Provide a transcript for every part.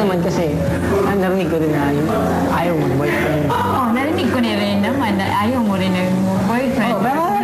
naman kasi, narinig ko rin na ayaw mag-boyfriend. Narinig ko rin naman na ayaw mo rin ng boyfriend. Pero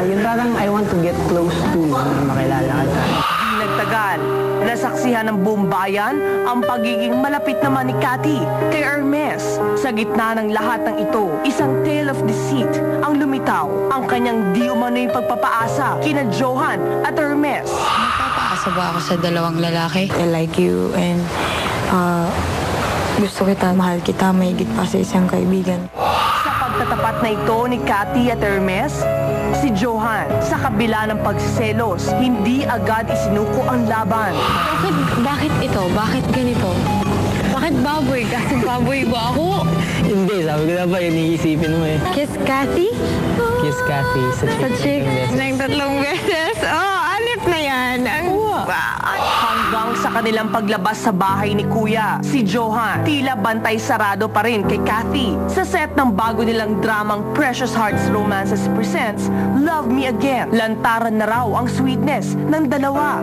yun parang I want to get close to makilala ka. Nagtagal, nasaksihan ng buong bayan ang pagiging malapit naman ni Cathy kay Hermes. Sa gitna ng lahat ng ito, isang tale of deceit ang lumitaw. Ang kanyang di umano'y pagpapaasa kina Johan at Hermes. Nagpapaasa ba ako sa dalawang lalaki? I like you and gusto kita, mahal kita, mahigit pa sa isang kaibigan. Sa pagtatapat na ito ni Cathy at Hermes, si Johan, sa kabila ng pagselos, hindi agad isinuko ang laban. Bakit ito? Bakit ganito? Bakit baboy? Kasi baboy ba ako? Hindi, sabi ko na ba, yun iisipin mo eh. Kiss Cathy? Kiss Cathy sa Chick? chick. Nang 3 beses? Alip na yan. Hanggang sa kanilang paglabas sa bahay ni Kuya, si Johan, tila bantay sarado pa rin kay Cathy. Sa set ng bago nilang dramang Precious Hearts Romances presents Love Me Again, lantaran na raw ang sweetness ng dalawa.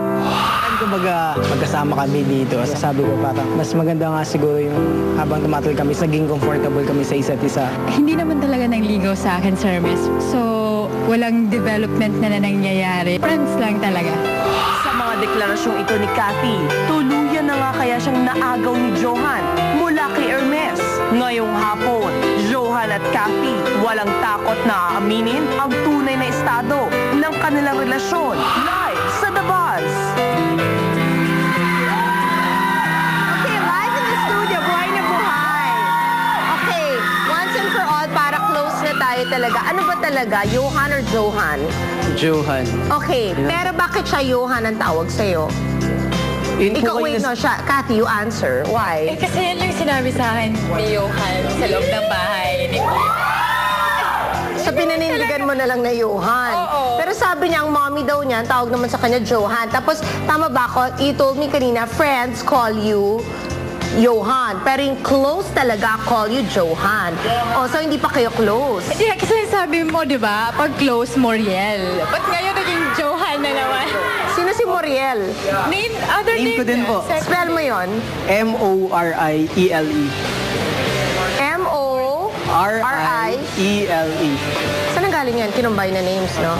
Kumbaga, magkasama kami dito. Sabi ko parang, mas maganda nga siguro yung habang tumatagal kami, naging comfortable kami sa isa't isa. Hindi naman talaga nangligaw sa akin, Sir Hermes. So, walang development na nangyayari. Friends lang talaga. Sa mga deklarasyong ito ni Cathy, tuluyan na nga kaya siyang naagaw ni Johan mula kay Hermes. Ngayong hapon, Johan at Cathy walang takot na aaminin ang tunay na estado ng kanilang relasyon. Live sa The Buzz! Okay, live in the studio, buhay na buhay. Okay, once and for all, para close na tayo talaga. Ano ba talaga, Johan or Johan? Johan. Okay, pero bakit siya Johan ang tawag sa'yo? Ikaw, wait, no, siya. Cathy, you answer. Why? Kasi yan lang sinabi sa akin ni Johan sa loob ng bahay ni Kuya. So, pinanindigan mo na lang na Johan. Oo. Pero sabi niya, ang mommy daw niya, ang tawag naman sa kanya, Johan. Tapos, tama ba ako? You told me kanina, friends call you Johan. Pero yung close talaga, call you Johan. O, so hindi pa kayo close. Hindi, kasi sabi mo, di ba, pag close, Moriel. Ba't ngayon naging Johan na naman? Sino si Moriel? Other Name ko din po. Spell mo yon. M-O-R-I-E-L-E. M-O-R-I-E-L-E. Saan ang galing yan? Kinumbay na names, no?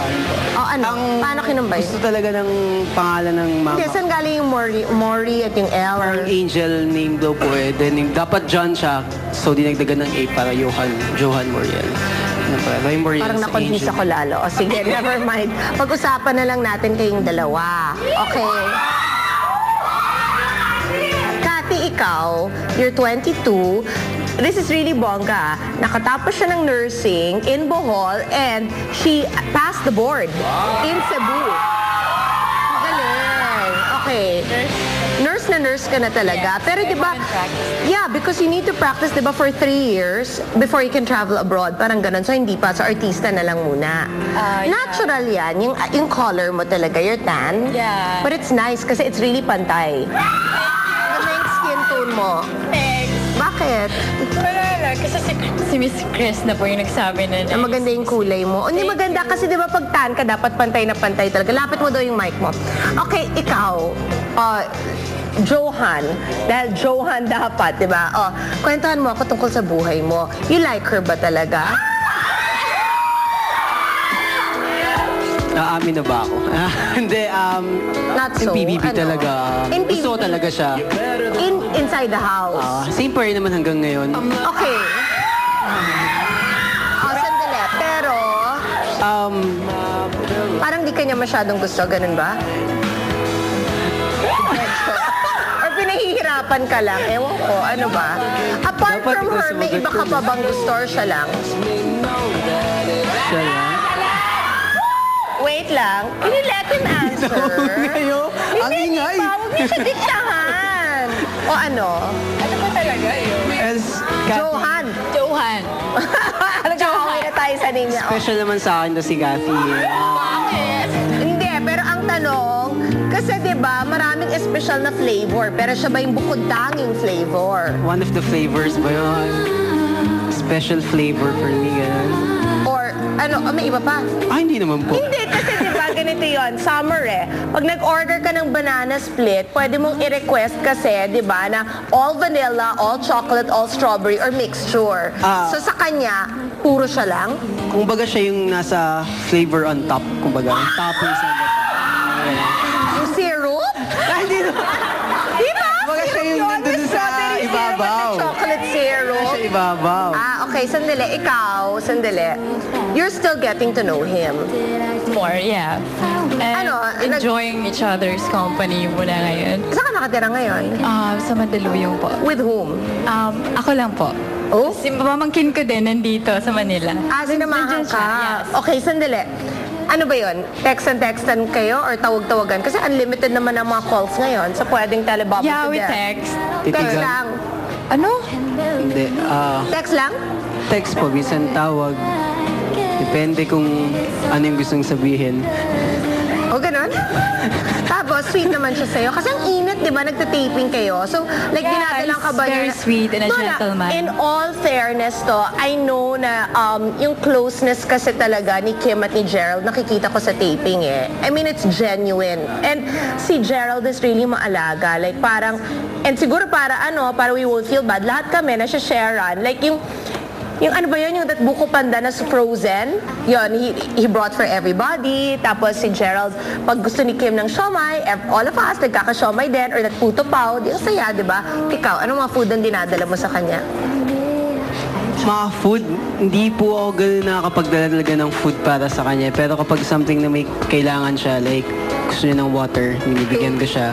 O ano? Paano kinumbay? Gusto talaga ng pangalan ng mama. Hindi, saan galing yung Mori at yung L? Parang angel name daw po eh. Then dapat John siya. So dinagdagan ng A para Johan Moriel. Parang na-confuse ako lalo. O sige, never mind. Pag-usapan na lang natin kayong dalawa. Okay. Cathy, ikaw, you're 22. This is really bongga. Nakatapos siya ng nursing in Bohol and she passed the board in Cebu. Galing. Okay. Nurse na nurse ka na talaga. Pero di ba, yeah, because you need to practice, di ba, for 3 years before you can travel abroad. Parang ganun. So, hindi pa. So, artista na lang muna. Natural yan. Yung color mo talaga, your tan. Yeah. But it's nice kasi it's really pantay. Ano yung skin tone mo? Thanks. Bakit? Wala lang. Kasi si Miss Chris na po yung nagsabi na Ang maganda yung kulay mo. Hindi maganda kasi di ba pag tan ka, dapat pantay na pantay talaga. Lapit mo daw yung mic mo. Okay, ikaw, Johan, dahil Johan dapat, di ba? Kwentuhan mo ako tungkol sa buhay mo. You like her ba talaga? Naamin na ba ako? Hindi, Not so. yung PBB ano? talaga. In Gusto ko PBB? talaga siya. Inside the house. Same pa rin naman hanggang ngayon. Okay. Sandali. Pero, parang di kanya masyadong gusto. Ganun ba? Or pinahihirapan ka lang. Ewan ko. Ano ba? Apart Dapat from ikaw her, may sumagot iba ka yun. pa bang gusto or siya lang? Siya lang. Wait lang. Can you let him answer? Ngayon, ang Hindi, ingay. Huwag niyo siya diktahan. O ano? Ano ba talaga yun? As Cathy, Johan. Johan. Nagkakaway na tayo sa name niya. special naman sa akin to si Cathy. Hindi, pero ang tanong, kasi 'di ba, maraming espesyal na flavor, pero siya ba yung bukod tanging flavor? One of the flavors ba yun? Special flavor for me, ganun. Or ano, may iba pa? Hindi naman po. Hindi, kasi 'di ba, ganito yon, summer eh. Pag nag-order ka ng banana split, pwede mong i-request kasi, di ba, na all vanilla, all chocolate, all strawberry, or mixture. So sa kanya, puro siya lang. Kumbaga siya yung nasa flavor on top. Kumbaga, yung toppings on the top. Yung syrup? Hindi na. Di ba? Kumbaga siya yung Yun, nandun may sa strawberry syrup ibabaw. at chocolate syrup. Siya ibabaw. Okay, sandali. Ikaw, sandali. You're still getting to know him. More, yeah. And Ano, enjoying each other's company muna ngayon. Saan ka nakatira ngayon? Sa Mandaluyong po. With whom? Ako lang po. Oh? Si pamangkin ko din nandito sa Manila. Sinamahan Nandiyan siya, ka. yes. Okay, sandali. Ano ba yun? Text-textan kayo or tawag-tawagan? Kasi unlimited naman ang mga calls ngayon. So pwedeng telebobble Yeah, to we death. text. Text Titigan. lang. Ano? Hindi. Text lang? Text po, minsan tawag. Depende kung ano yung gustong sabihin. O ganun? Tapos, sweet naman siya sa'yo. Kasi ang init, di ba? Nagtataping kayo. So, like, Yeah, dinadalang ka ba he's very niya? sweet and a No, gentleman. In all fairness to, I know na yung closeness kasi talaga ni Kim at ni Gerald, nakikita ko sa taping eh. I mean, it's genuine. And si Gerald is really maalaga. Like, parang, and siguro para we won't feel bad. Lahat kami, nasa-sharean. Like, yung ano ba yun, yung that buko panda na frozen, yun, he brought for everybody. Tapos si Gerald, pag gusto ni Kim ng siomay, all of us, nagkaka-siomay din, or that puto pao, di ang saya, di ba? Ikaw, anong mga food ang dinadala mo sa kanya? Mga food, hindi po ako ganun nakakapagdala talaga ng food para sa kanya. Pero kapag something na may kailangan siya, like gusto niya ng water, binibigyan ko siya.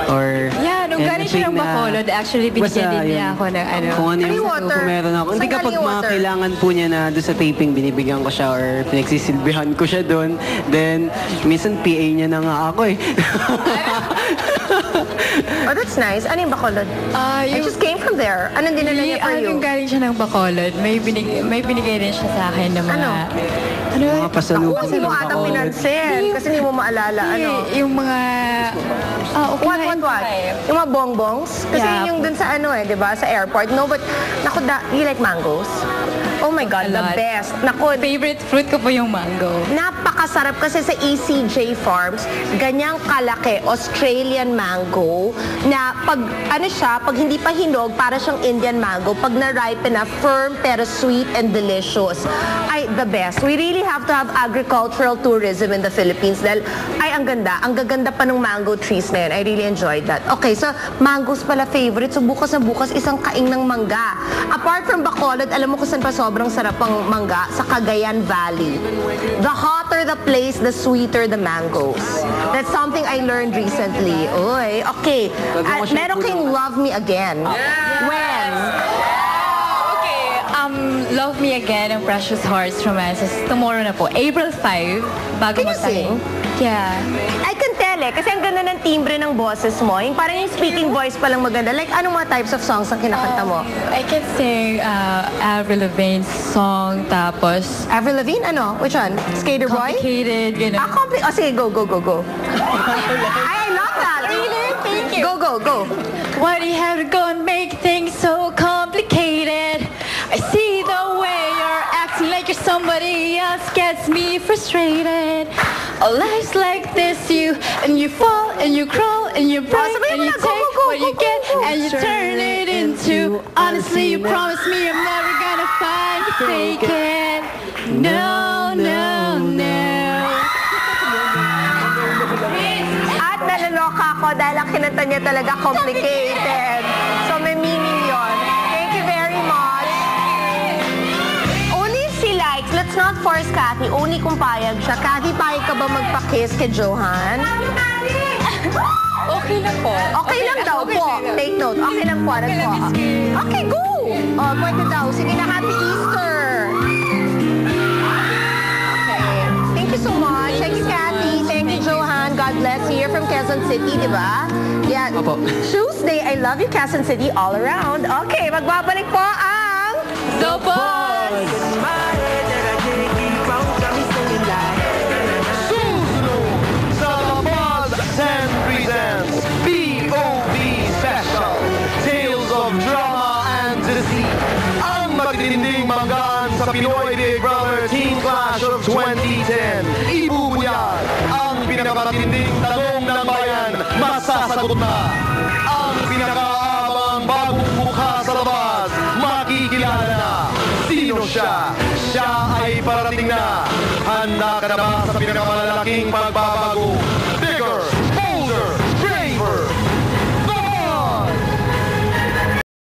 Or Yeah, nung galing siya ng anything na- Bacolod, actually binigyan Basta din niya yun. ako ng ano. Kung ano Ano yung yung water? kung meron ako. Hindi Saan kapag galing mga water? kailangan po niya na doon sa taping, binibigyan ko siya or pinagsisilbihan ko siya doon. Then, minsan PA niya na nga ako eh. Oh, that's nice. Ano yung Bacolod? I just came from there. Anong dinala niya for you? Nung galing siya ng Bacolod, may binigay din siya sa akin ng mga... Ano? Mga pasalubong Hindi mo ng ata Bacolod. pinansin kasi hindi mo maalala. Ano? Yung mga... okay What? Yung mga bongbongs? Kasi Yeah. yun yung dun sa ano eh, di ba? Sa airport. No, but, naku, you like mangoes? Oh my God, A the lot. best. Naku, Favorite fruit ko po yung mango. napakasarap kasi sa ECJ Farms, ganyang kalaki Australian mango na pag pag hindi pa hinog, para siyang Indian mango. Pag na-ripen na, firm pero sweet and delicious. Ay, the best. We really have to have agricultural tourism in the Philippines dahil ay ang ganda. Ang gaganda pa ng mango trees na yun. I really enjoyed that. Okay, so mangoes pala favorite. So bukas na bukas, isang kaing ng mangga. Apart from Bacolod, alam mo kung saan pa sobrang sarap ang mangga? Sa Cagayan Valley. The hotter the place, the sweeter the mangoes. That's something I learned recently. Oy, okay. At meron kayong Love Me Again. When? Okay, Love Me Again and Precious Hearts Romances. Tomorrow na po. April 5, bago Can you sing? Yeah. I can tell eh, kasi ang ganda ng timbre ng boses mo. Yung parang yung speaking voice pa lang maganda. Like, anong mga types of songs ang kinakanta mo? I can sing Avril Lavigne's song, tapos Avril Lavigne, ano? Which one? Skater Boy? Complicated, gano'n. Oh, sige, go. I love that. Really? Thank you. Go. Why do you have to go and make things so complicated? I see the way you're acting like you're somebody else gets me frustrated. A life's like this, you fall and you crawl and you break sabihin and mo you na, go, take go, what you go, get go. and you turn it into. Honestly, you promised me I'm never gonna find you fake it. No. At nalaloka ako dahil ang kinanta niya talaga complicated. So may meaning yon. Thank you very much. Only if she likes. Let's not force Kathy. Only kung payag siya. Kathy, payag ka ba magpa-kiss kay Johan? Okay lang po. Okay lang daw po. Take note. Okay lang po. Okay, go! Oh, pwede daw. Sige na, Happy Easter! Okay. Thank you so much. Thank you, Kathy. Thank you, Johan. God bless you. You're from Quezon City, di ba? Yeah. Opo. Tuesday, I love you, Quezon City, all around. Okay, magbabalik po ang... The Boss! Sand presents POV Special Tales of Drama and Deceit. Ang magtitinding manggaan sa Pinoy Big Brother Teen Clash of 2010. Ibubuyan ang pinakamatinding tanong ng bayan, masasagot na. Ang pinakaabang bagong mukha sa labas, makikilala na. Sino siya? Siya ay parating na. Handa ka na ba sa pinakamalalaking pagbabago